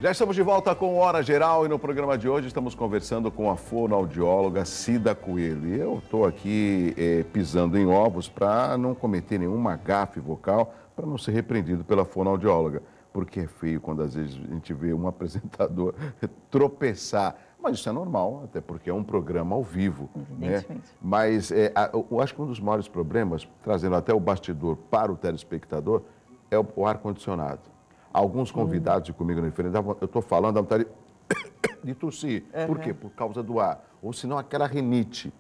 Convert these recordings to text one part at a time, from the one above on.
Já estamos de volta com Hora Geral e no programa de hoje estamos conversando com a fonoaudióloga Cida Coelho. E eu estou aqui pisando em ovos para não cometer nenhuma gafe vocal, para não ser repreendido pela fonoaudióloga. Porque é feio quando às vezes a gente vê um apresentador tropeçar. Mas isso é normal, até porque é um programa ao vivo. Né? Mas eu acho que um dos maiores problemas, trazendo até o bastidor para o telespectador, é o ar-condicionado. Alguns convidados comigo na frente, eu estou falando, dá vontade de tossir. Por quê? Por causa do ar. Ou senão aquela rinite.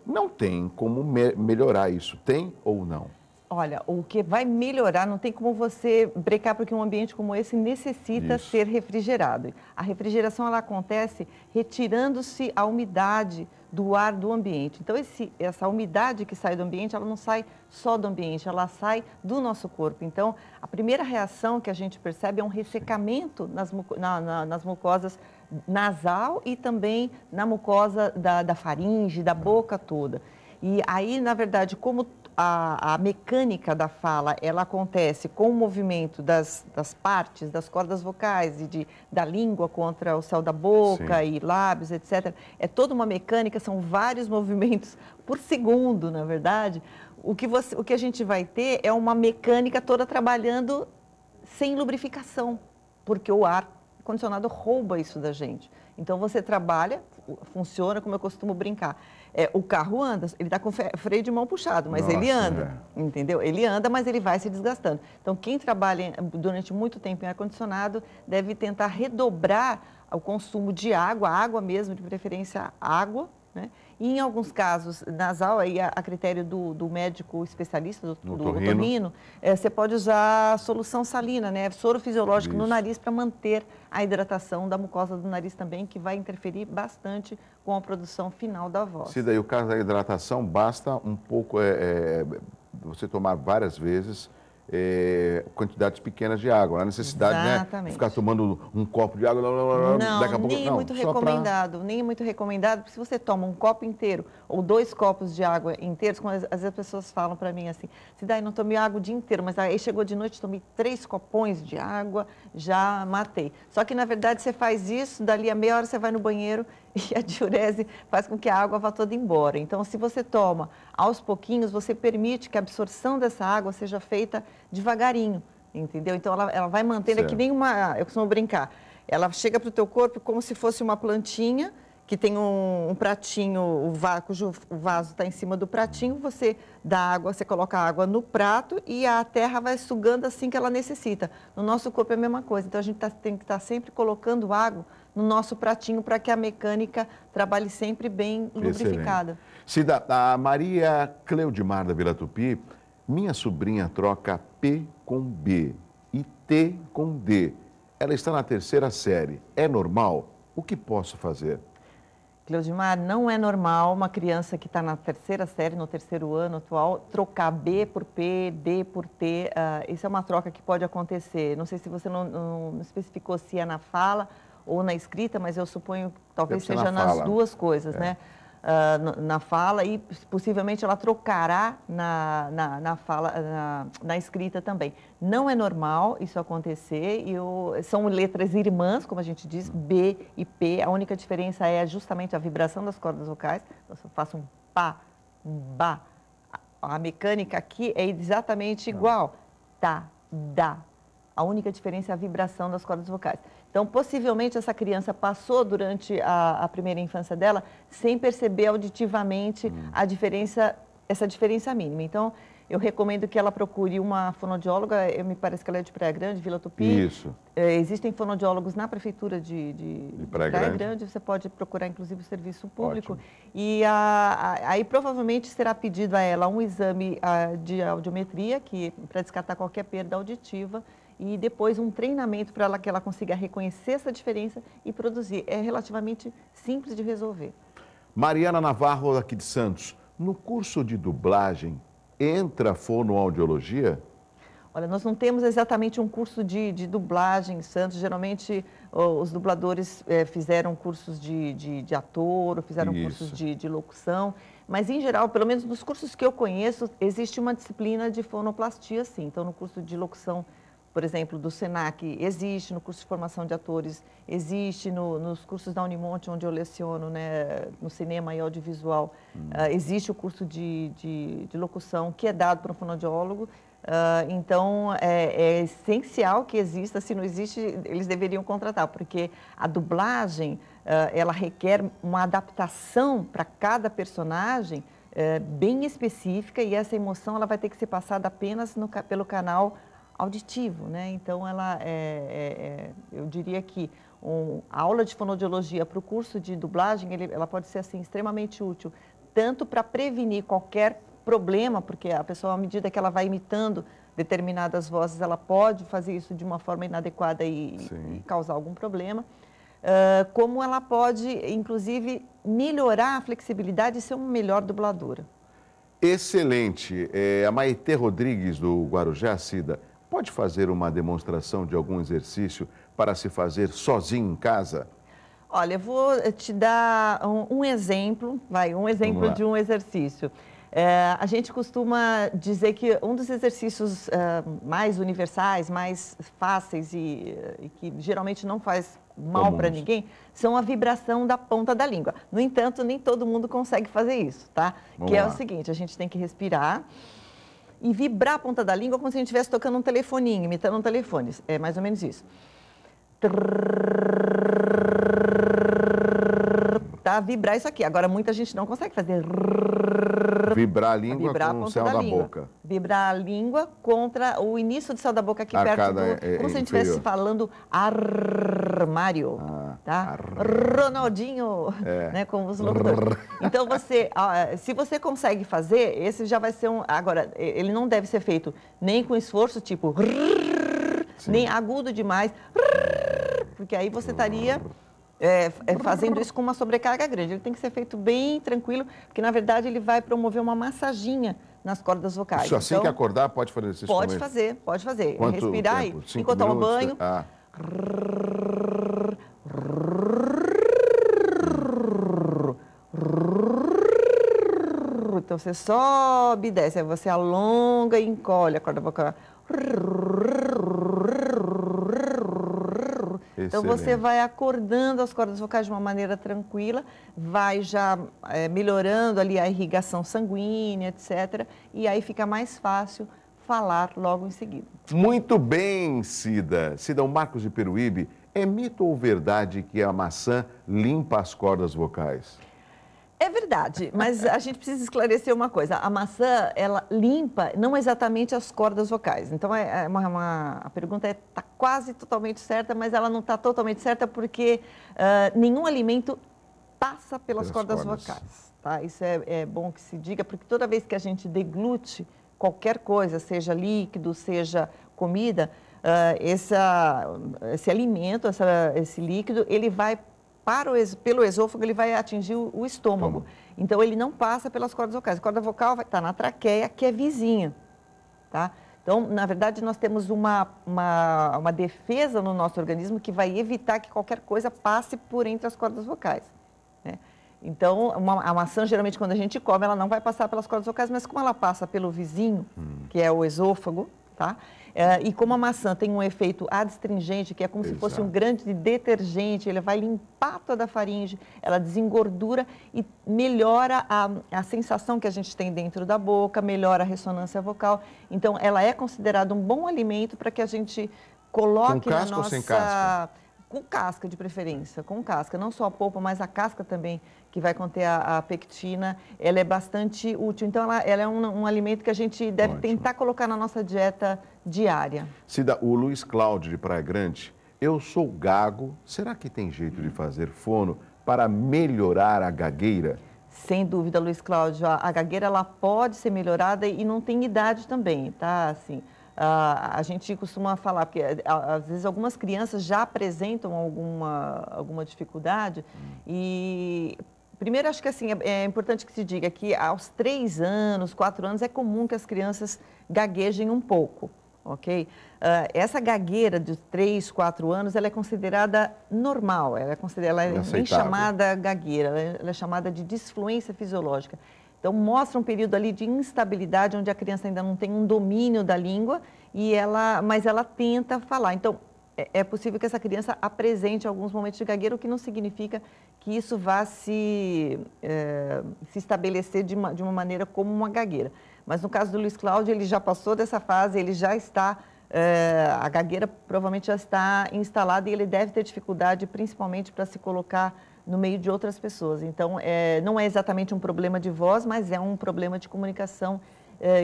Não tem como melhorar isso. Tem ou não? Olha, o que vai melhorar, não tem como você brecar, porque um ambiente como esse necessita ser refrigerado. A refrigeração, ela acontece retirando-se a umidade do ar do ambiente. Então, essa umidade que sai do ambiente, ela não sai só do ambiente, ela sai do nosso corpo. Então, a primeira reação que a gente percebe é um ressecamento nas mucosas nasal e também na mucosa da faringe, da boca toda. E aí, na verdade, como a mecânica da fala, ela acontece com o movimento das partes, das cordas vocais e da língua contra o céu da boca e lábios, etc. É toda uma mecânica, são vários movimentos por segundo, na verdade. O que a gente vai ter é uma mecânica toda trabalhando sem lubrificação, porque o ar-condicionado rouba isso da gente. Então, você trabalha, funciona como eu costumo brincar. O carro anda, ele está com freio de mão puxado, mas ele anda, entendeu? Ele anda, mas ele vai se desgastando. Então, quem trabalha durante muito tempo em ar-condicionado deve tentar redobrar o consumo de água mesmo, de preferência água, né? E em alguns casos, nasal, aí a critério do médico especialista, do otorrino, você pode usar solução salina, né? Soro fisiológico no nariz para manter a hidratação da mucosa do nariz também, que vai interferir bastante com a produção final da voz. Cida, e o caso da hidratação, basta um pouco, você tomar várias vezes quantidades pequenas de água. A necessidade, né, de ficar tomando um copo de água, daqui a pouco, nem é muito recomendado, nem é muito recomendado, porque se você toma um copo inteiro ou 2 copos de água inteiros, como às vezes as pessoas falam para mim assim, Cida, não tomei água o dia inteiro, mas aí chegou de noite, tomei 3 copões de água, já matei. Só que, na verdade, você faz isso, dali a meia hora você vai no banheiro e a diurese faz com que a água vá toda embora. Então, se você toma aos pouquinhos, você permite que a absorção dessa água seja feita devagarinho, entendeu? Então, ela vai mantendo, é que nem eu costumo brincar, ela chega para o teu corpo como se fosse uma plantinha, que tem um pratinho, cujo vaso está em cima do pratinho, você dá água, você coloca a água no prato e a terra vai sugando assim que ela necessita. No nosso corpo é a mesma coisa, então a gente tem que estar sempre colocando água no nosso pratinho para que a mecânica trabalhe sempre bem lubrificada. Cida, a Maria Cleudimar da Vila Tupi, minha sobrinha troca P com B e T com D. Ela está na 3ª série. É normal? O que posso fazer? Cleudimar, não é normal uma criança que está na 3ª série, no 3º ano atual, trocar B por P, D por T. Isso é uma troca que pode acontecer. Não sei se você não especificou se é na fala ou na escrita, mas eu suponho que talvez seja nas duas coisas, né? Na fala e possivelmente ela trocará na escrita também. Não é normal isso acontecer, são letras irmãs, como a gente diz, B e P, a única diferença é justamente a vibração das cordas vocais, então, se eu faço um pá, um bá, a mecânica aqui é exatamente igual, tá, dá. A única diferença é a vibração das cordas vocais. Então, possivelmente, essa criança passou durante a primeira infância dela sem perceber auditivamente essa diferença mínima. Então, eu recomendo que ela procure uma fonoaudióloga, me parece que ela é de Praia Grande, Vila Tupi. Isso. Existem fonoaudiólogos na prefeitura de Praia Grande, você pode procurar, inclusive, o serviço público. Ótimo. E aí, provavelmente, será pedido a ela um exame de audiometria, para descartar qualquer perda auditiva, e depois um treinamento para que ela consiga reconhecer essa diferença e produzir. É relativamente simples de resolver. Mariana Navarro, aqui de Santos, no curso de dublagem, entra fonoaudiologia? Olha, nós não temos exatamente um curso de dublagem em Santos. Geralmente, os dubladores fizeram cursos de ator, ou fizeram cursos de locução. Mas, em geral, pelo menos nos cursos que eu conheço, existe uma disciplina de fonoplastia, sim. Então, no curso de locução por exemplo, do Senac existe, no curso de formação de atores existe, nos cursos da Unimonte, onde eu leciono, né, no cinema e audiovisual, existe o curso de locução que é dado por um fonoaudiólogo. Então, é essencial que exista, se não existe, eles deveriam contratar, porque a dublagem, ela requer uma adaptação para cada personagem bem específica, e essa emoção ela vai ter que ser passada apenas pelo canal auditivo, né? Então, eu diria que a aula de fonoaudiologia para o curso de dublagem, ela pode ser assim, extremamente útil, tanto para prevenir qualquer problema, porque a pessoa, à medida que ela vai imitando determinadas vozes, ela pode fazer isso de uma forma inadequada e causar algum problema, como ela pode, inclusive, melhorar a flexibilidade e ser uma melhor dubladora. Excelente. A Maitê Rodrigues, do Guarujá, Cida, pode fazer uma demonstração de algum exercício para se fazer sozinho em casa? Olha, eu vou te dar um exemplo, de um exercício. A gente costuma dizer que um dos exercícios mais universais, mais fáceis e que geralmente não faz mal para ninguém, são a vibração da ponta da língua. No entanto, nem todo mundo consegue fazer isso, tá? Vamos que é lá. o seguinte, a gente tem que respirar e vibrar a ponta da língua como se a gente estivesse tocando um telefoninho, imitando um telefone. É mais ou menos isso. Tá? Vibrar isso aqui. Agora, muita gente não consegue fazer. Vibrar a língua com o céu da boca. Vibrar a língua contra o início do céu da boca aqui perto do... Como se a gente estivesse falando armário. Tá? Ronaldinho, né, como os locutores. Então, se você consegue fazer, esse já vai ser um... Agora, ele não deve ser feito nem com esforço, tipo... nem agudo demais, porque aí você estaria... fazendo isso com uma sobrecarga grande. Ele tem que ser feito bem tranquilo, porque na verdade ele vai promover uma massaginha nas cordas vocais. Isso assim que acordar, pode fazer exercício? Pode fazer. Quanto respirar tempo? aí, enquanto toma banho. Então você sobe e desce, aí você alonga e encolhe a corda vocal. Então, você vai acordando as cordas vocais de uma maneira tranquila, vai já melhorando ali a irrigação sanguínea, etc. E aí fica mais fácil falar logo em seguida. Muito bem, Cida. Cida, o Marcos de Peruíbe, é mito ou verdade que a maçã limpa as cordas vocais? É verdade, mas a gente precisa esclarecer uma coisa. A maçã, ela limpa não exatamente as cordas vocais. Então, a pergunta está quase totalmente certa, mas ela não está totalmente certa porque nenhum alimento passa pelas cordas vocais. Tá? Isso é bom que se diga, porque toda vez que a gente deglute qualquer coisa, seja líquido, seja comida, esse alimento, esse líquido, ele vai pelo esôfago, ele vai atingir o estômago. Então, ele não passa pelas cordas vocais. A corda vocal vai estar na traqueia, que é vizinha. Tá? Então, na verdade, nós temos uma defesa no nosso organismo que vai evitar que qualquer coisa passe por entre as cordas vocais. Né? Então, a maçã, geralmente, quando a gente come, ela não vai passar pelas cordas vocais, mas como ela passa pelo vizinho, que é o esôfago, tá? E como a maçã tem um efeito adstringente, que é como se fosse um grande detergente, ele vai limpar toda a faringe, ela desengordura e melhora a sensação que a gente tem dentro da boca, melhora a ressonância vocal. Então, ela é considerada um bom alimento para que a gente coloque na nossa... Com casca ou sem casca? Com casca, de preferência, com casca. Não só a polpa, mas a casca também, que vai conter a pectina, ela é bastante útil. Então, ela é um alimento que a gente deve tentar colocar na nossa dieta diária. Cida, o Luiz Cláudio de Praia Grande, eu sou gago, será que tem jeito de fazer fono para melhorar a gagueira? Sem dúvida, Luiz Cláudio, a gagueira ela pode ser melhorada e não tem idade também, tá? Assim, a gente costuma falar, porque às vezes algumas crianças já apresentam alguma dificuldade e... Primeiro, acho que assim, é importante que se diga que aos 3 anos, 4 anos, é comum que as crianças gaguejem um pouco, ok? Essa gagueira de 3, 4 anos, ela é considerada normal, ela é bem chamada gagueira, ela é chamada de disfluência fisiológica. Então, mostra um período ali de instabilidade, onde a criança ainda não tem um domínio da língua mas ela tenta falar. Então, é possível que essa criança apresente alguns momentos de gagueira, o que não significa que isso vá se estabelecer de uma maneira como uma gagueira. Mas no caso do Luiz Cláudio, ele já passou dessa fase, ele já está, a gagueira provavelmente já está instalada e ele deve ter dificuldade, principalmente para se colocar no meio de outras pessoas. Então, não é exatamente um problema de voz, mas é um problema de comunicação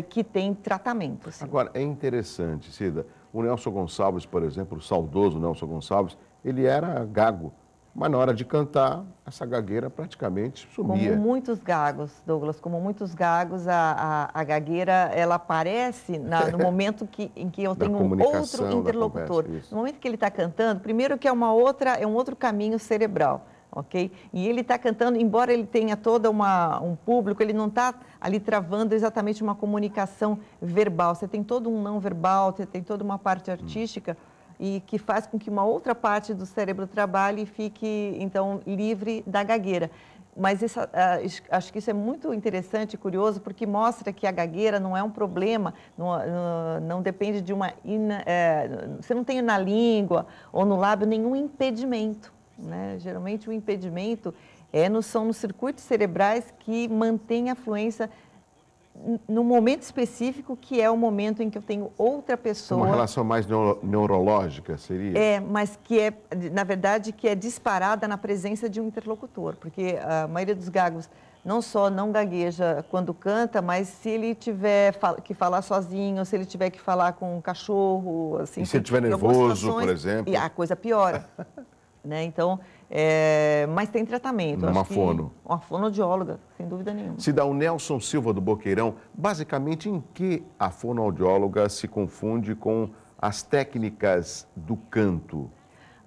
que tem tratamento. Sim. Agora, é interessante, Cida, o Nelson Gonçalves, por exemplo, o saudoso Nelson Gonçalves, ele era gago, mas na hora de cantar, essa gagueira praticamente sumia. Como muitos gagos, Douglas, como muitos gagos, a gagueira, ela aparece no momento em que eu tenho um outro interlocutor. No momento que ele está cantando, primeiro que é um outro caminho cerebral. Ok? E ele está cantando, embora ele tenha todo um público, ele não está ali travando exatamente uma comunicação verbal. Você tem todo um não verbal, você tem toda uma parte artística e que faz com que uma outra parte do cérebro trabalhe e fique, então, livre da gagueira. Mas acho que isso é muito interessante e curioso, porque mostra que a gagueira não é um problema, não depende de você não tem na língua ou no lábio nenhum impedimento. Né? Geralmente o impedimento são nos circuitos cerebrais que mantém a fluência no momento específico, que é o momento em que eu tenho outra pessoa. Uma relação mais neurológica, seria? Mas na verdade, que é disparada na presença de um interlocutor, porque a maioria dos gagos não só não gagueja quando canta, mas se ele tiver que falar sozinho, se ele tiver que falar com um cachorro, assim... E se ele estiver nervoso, por exemplo? E a coisa piora. Né? Então, mas tem tratamento. Uma fono. Uma fonoaudióloga, sem dúvida nenhuma. Cida, o Nelson Silva do Boqueirão, basicamente em que a fonoaudióloga se confunde com as técnicas do canto?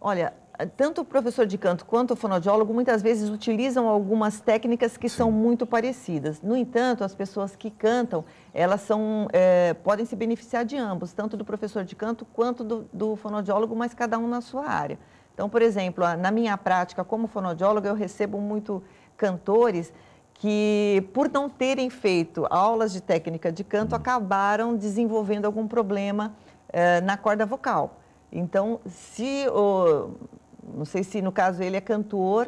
Olha, tanto o professor de canto quanto o fonoaudiólogo muitas vezes utilizam algumas técnicas que são muito parecidas. No entanto, as pessoas que cantam, elas podem se beneficiar de ambos, tanto do professor de canto quanto do fonoaudiólogo, mas cada um na sua área. Então, por exemplo, na minha prática como fonoaudióloga, eu recebo muito cantores que, por não terem feito aulas de técnica de canto, acabaram desenvolvendo algum problema na corda vocal. Então, não sei se no caso ele é cantor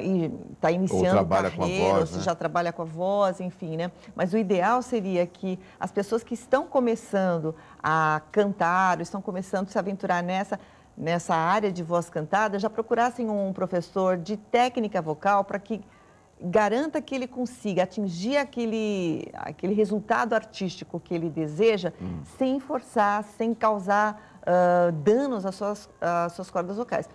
e está iniciando carreira, ou se já trabalha com a voz, enfim, né? Mas o ideal seria que as pessoas que estão começando a cantar, estão começando a se aventurar nessa área de voz cantada, já procurassem um professor de técnica vocal para que garanta que ele consiga atingir aquele resultado artístico que ele deseja, sem forçar, sem causar danos às suas cordas vocais.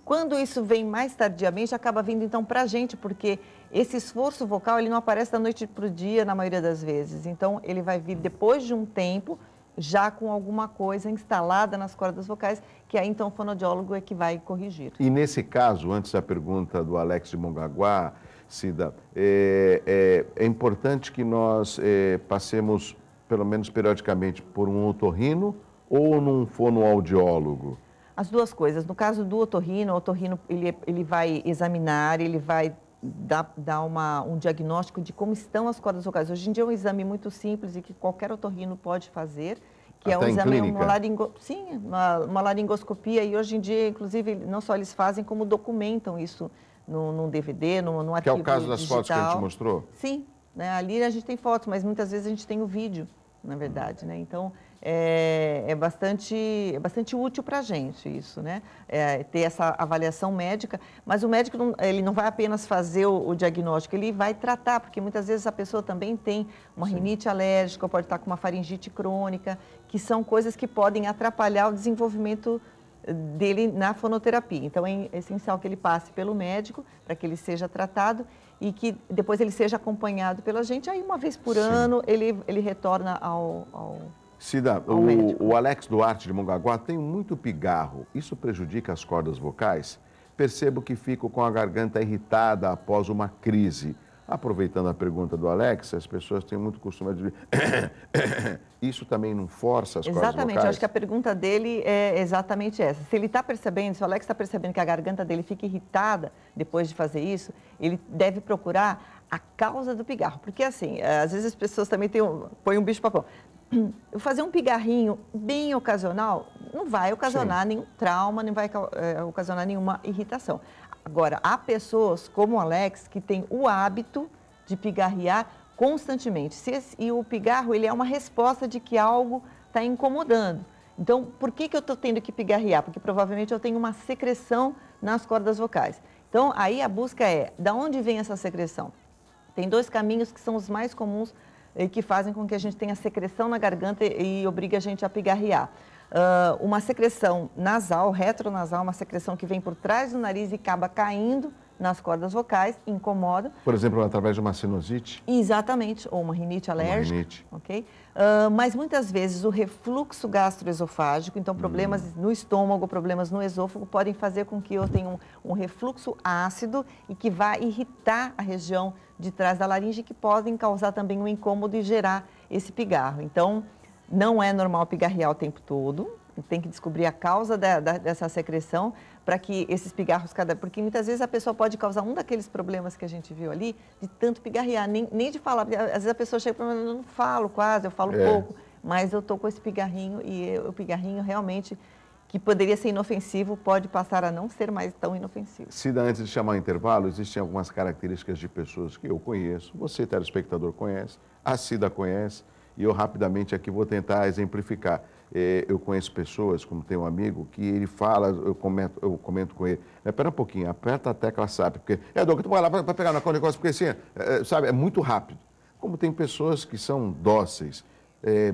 Quando isso vem mais tardiamente, acaba vindo então para a gente, porque esse esforço vocal ele não aparece da noite para o dia na maioria das vezes. Então, ele vai vir depois de um tempo, já com alguma coisa instalada nas cordas vocais, que aí então o fonoaudiólogo é que vai corrigir. E nesse caso, antes da pergunta do Alex de Mongaguá, Cida, é importante que nós passemos, pelo menos periodicamente, por um otorrino ou num fonoaudiólogo? As duas coisas. No caso do otorrino, o otorrino ele vai examinar, ele vai dar um diagnóstico de como estão as cordas vocais. Hoje em dia é um exame muito simples e que qualquer otorrino pode fazer, que até é um exame, uma laringoscopia, e hoje em dia, inclusive, não só eles fazem, como documentam isso num DVD, num arquivo digital. Que é o caso das fotos que a gente mostrou? Sim, né? Ali a gente tem fotos, mas muitas vezes a gente tem o vídeo, na verdade, né? Então, é bastante útil para a gente isso, né? Ter essa avaliação médica, mas o médico ele não vai apenas fazer o diagnóstico, ele vai tratar, porque muitas vezes a pessoa também tem uma rinite alérgica, pode estar com uma faringite crônica, que são coisas que podem atrapalhar o desenvolvimento dele na fonoterapia. Então, é essencial que ele passe pelo médico para que ele seja tratado e que depois ele seja acompanhado pela gente. Aí, uma vez por ano, ele retorna ao Cida, o Alex Duarte de Mongaguá tem muito pigarro. Isso prejudica as cordas vocais? Percebo que fico com a garganta irritada após uma crise. Aproveitando a pergunta do Alex, as pessoas têm muito costume de... Isso também não força as cordas vocais? Exatamente, eu acho que a pergunta dele é exatamente essa. Se ele está percebendo, se o Alex está percebendo que a garganta dele fica irritada depois de fazer isso, ele deve procurar a causa do pigarro. Porque assim, às vezes as pessoas também põem um bicho-papão. eu fazer um pigarrinho bem ocasional não vai ocasionar nenhum trauma, não vai ocasionar nenhuma irritação. Agora, há pessoas como o Alex que tem o hábito de pigarrear constantemente. E o pigarro, ele é uma resposta de que algo está incomodando. Então, por que eu estou tendo que pigarrear? Porque provavelmente eu tenho uma secreção nas cordas vocais. Então, aí a busca é, da onde vem essa secreção? Tem 2 caminhos que são os mais comuns e que fazem com que a gente tenha secreção na garganta e obrigue a gente a pigarrear. Uma secreção nasal, retronasal, uma secreção que vem por trás do nariz e acaba caindo nas cordas vocais, incomoda. Por exemplo, através de uma sinusite? Exatamente, ou uma rinite alérgica. Uma rinite. Ok? Mas muitas vezes o refluxo gastroesofágico, então problemas no estômago, problemas no esôfago, podem fazer com que eu tenha um refluxo ácido e que vá irritar a região de trás da laringe, que podem causar também um incômodo e gerar esse pigarro. Então, não é normal pigarrear o tempo todo, tem que descobrir a causa dessa secreção para que esses pigarros, porque muitas vezes a pessoa pode causar um daqueles problemas que a gente viu ali, de tanto pigarrear, nem de falar, às vezes a pessoa chega para mim, eu não falo quase, eu falo pouco, mas eu estou com esse pigarrinho e o pigarrinho realmente, que poderia ser inofensivo, pode passar a não ser mais tão inofensivo. Cida, antes de chamar o intervalo, existem algumas características de pessoas que eu conheço, você, telespectador, conhece, a Cida conhece, e eu rapidamente aqui vou tentar exemplificar. Eu conheço pessoas, como tem um amigo, que ele fala, eu comento com ele, espera um pouquinho, aperta a tecla SAP, porque, doutor, tu vai lá para pegar na negócio, porque assim, sabe, é muito rápido. Como tem pessoas que são dóceis,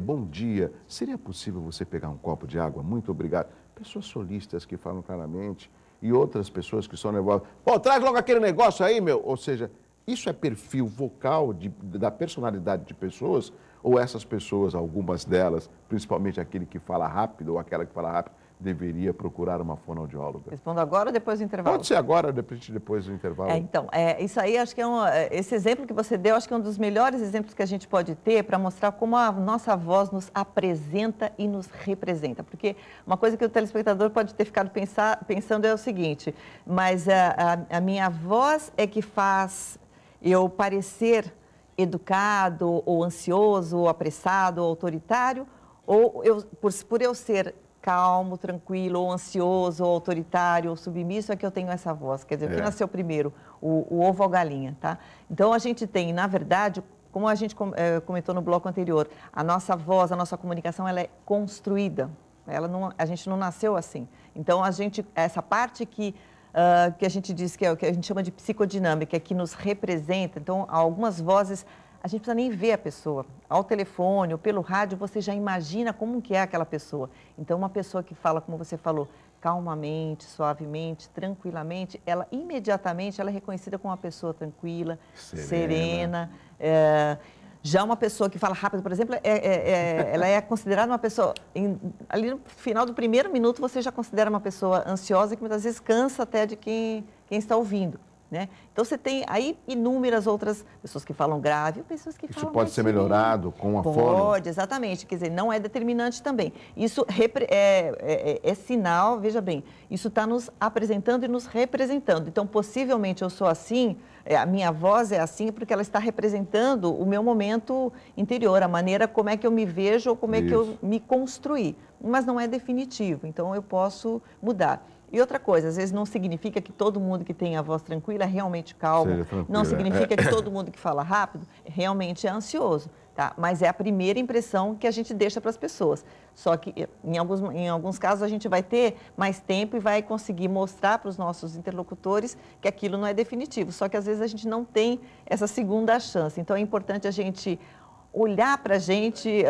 bom dia, seria possível você pegar um copo de água? Muito obrigado. Pessoas solistas que falam claramente, e outras pessoas que são nervosas, pô, traz logo aquele negócio aí, meu. Ou seja, isso é perfil vocal da personalidade de pessoas, ou essas pessoas, algumas delas, principalmente aquele que fala rápido ou aquela que fala rápido, deveria procurar uma fonoaudióloga? Respondo agora ou depois do intervalo? Pode ser agora, depois do intervalo. Então, isso aí acho que esse exemplo que você deu, acho que é um dos melhores exemplos que a gente pode ter para mostrar como a nossa voz nos apresenta e nos representa. Porque uma coisa que o telespectador pode ter ficado pensando é o seguinte, mas a minha voz é que faz eu parecer educado, ou ansioso, ou apressado, ou autoritário, ou por eu ser calmo, tranquilo, ou ansioso, ou autoritário, ou submisso, é que eu tenho essa voz. Quer dizer, o que nasceu primeiro, o ovo ou a galinha, tá? Então, a gente tem, na verdade, como a gente comentou no bloco anterior, a nossa voz, a nossa comunicação, ela é construída. A gente não nasceu assim. Então, essa parte que a gente diz que é o que a gente chama de psicodinâmica, que nos representa. Então, algumas vozes, a gente não precisa nem ver a pessoa. Ao telefone ou pelo rádio, você já imagina como que é aquela pessoa. Então, uma pessoa que fala, como você falou, calmamente, suavemente, tranquilamente, ela imediatamente ela é reconhecida como uma pessoa tranquila, serena. Já uma pessoa que fala rápido, por exemplo, ela é considerada uma pessoa... ali no final do primeiro minuto, você já considera uma pessoa ansiosa, que muitas vezes cansa até de quem está ouvindo, né? Então, você tem aí inúmeras outras pessoas que falam grave, pessoas que falam... Isso pode ser melhorado com a fono? Pode, exatamente. Quer dizer, não é determinante também. Isso é sinal, veja bem, isso está nos apresentando e nos representando. Então, possivelmente, eu sou assim... a minha voz é assim porque ela está representando o meu momento interior, a maneira como é que eu me vejo ou como é que eu me construí. Mas não é definitivo, então eu posso mudar. E outra coisa, às vezes não significa que todo mundo que tem a voz tranquila é realmente calmo, não significa que todo mundo que fala rápido realmente é ansioso, tá? Mas é a primeira impressão que a gente deixa para as pessoas. Só que em alguns casos a gente vai ter mais tempo e vai conseguir mostrar para os nossos interlocutores que aquilo não é definitivo. Só que às vezes a gente não tem essa segunda chance. Então é importante a gente olhar para a gente,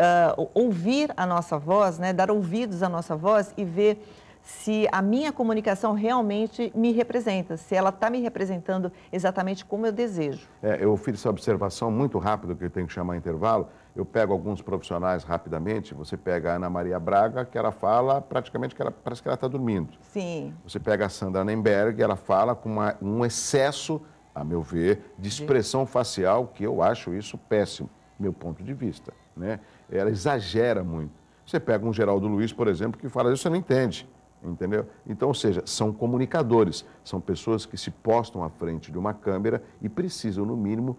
ouvir a nossa voz, né? Dar ouvidos à nossa voz e ver se a minha comunicação realmente me representa, se ela está me representando exatamente como eu desejo. Eu fiz essa observação muito rápido, que eu tenho que chamar intervalo. Eu pego alguns profissionais rapidamente, você pega a Ana Maria Braga, que ela fala praticamente que parece que ela está dormindo. Sim. Você pega a Sandra Nemberg, ela fala com um excesso, a meu ver, de expressão facial, que eu acho isso péssimo, meu ponto de vista, né? Ela exagera muito. Você pega um Geraldo Luiz, por exemplo, que fala isso, você não entende. Entendeu? Então, ou seja, são comunicadores, são pessoas que se postam à frente de uma câmera e precisam, no mínimo,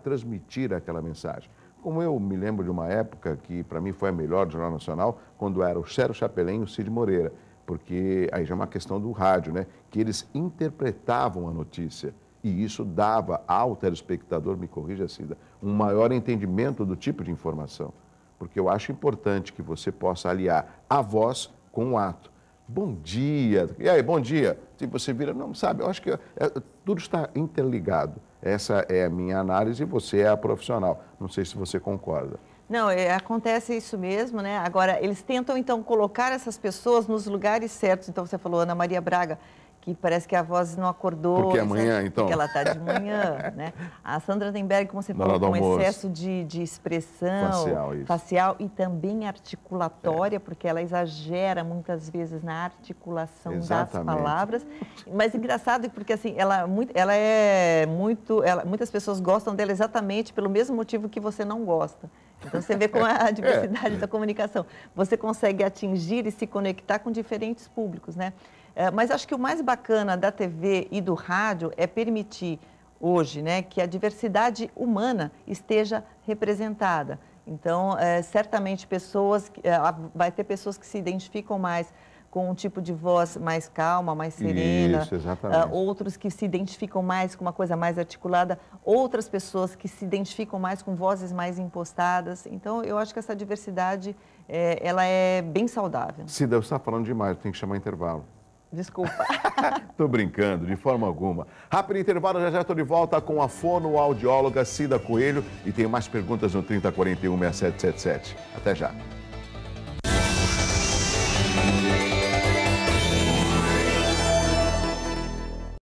transmitir aquela mensagem. Como eu me lembro de uma época que, para mim, foi a melhor do Jornal Nacional, quando era o Célio Chapelin e o Cid Moreira, porque aí já é uma questão do rádio, né? Que eles interpretavam a notícia e isso dava ao telespectador, me corrija, Cida, um maior entendimento do tipo de informação. Porque eu acho importante que você possa aliar a voz com o ato. Bom dia. E aí, bom dia. Se você vira, não sabe, eu acho que tudo está interligado. Essa é a minha análise e você é a profissional. Não sei se você concorda. Não, acontece isso mesmo, né? Agora, eles tentam, então, colocar essas pessoas nos lugares certos. Então, você falou Ana Maria Braga, que parece que a voz não acordou. Porque amanhã, então. Porque ela está de manhã, né? A Sandra Tenberg, como você falou, com excesso de expressão facial e também articulatória, porque ela exagera muitas vezes na articulação das palavras. Mas engraçado, porque assim, muitas pessoas gostam dela exatamente pelo mesmo motivo que você não gosta. Então, você vê como a diversidade da comunicação. Você consegue atingir e se conectar com diferentes públicos, né? Mas acho que o mais bacana da TV e do rádio é permitir hoje, né, que a diversidade humana esteja representada. Então, certamente vai ter pessoas que se identificam mais com um tipo de voz mais calma, mais serena. Isso, exatamente. Outros que se identificam mais com uma coisa mais articulada, outras pessoas que se identificam mais com vozes mais impostadas. Então, eu acho que essa diversidade, ela é bem saudável. Cida, você está falando demais, tem que chamar intervalo. Desculpa. Estou brincando, de forma alguma. Rápido intervalo, já estou de volta com a fonoaudióloga Cida Coelho e tenho mais perguntas no 3041-6777. Até já.